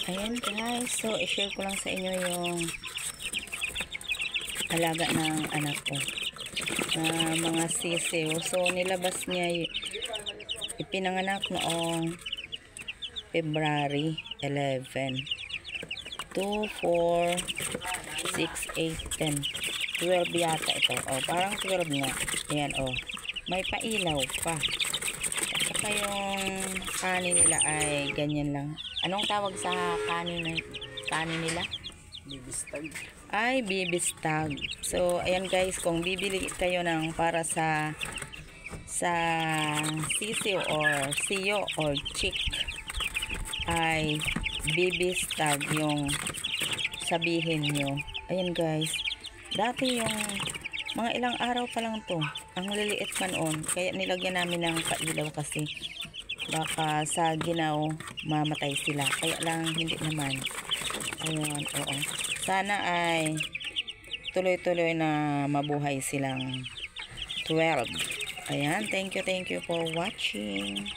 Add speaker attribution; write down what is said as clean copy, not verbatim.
Speaker 1: Ayan guys, so i-share ko lang sa inyo yung alaga ng anak ko na mga sisiw. So nilabas niya, ipinanganak noong February 11. 2, 4, 6, 8, 10, 12 yata ito. Oh, parang 12 nga. Ayan, oh. May pailaw pa. At saka yung kanin nila ay ganyan lang. Anong tawag sa kanin nila?
Speaker 2: Bibistag.
Speaker 1: Ay, bibistag. So, ayan guys, kung bibili kayo ng para sa sisiw or siyo or chick, ay bibistag yung sabihin nyo. Ayan guys, dati yung mga ilang araw pa lang to, ang liliit pa noon, kaya nilagyan namin ng pailaw kasi baka sa ginaw mamatay sila, kaya lang hindi naman. Ayan, oo, sana ay tuloy-tuloy na mabuhay silang 12. Ayan, thank you for watching.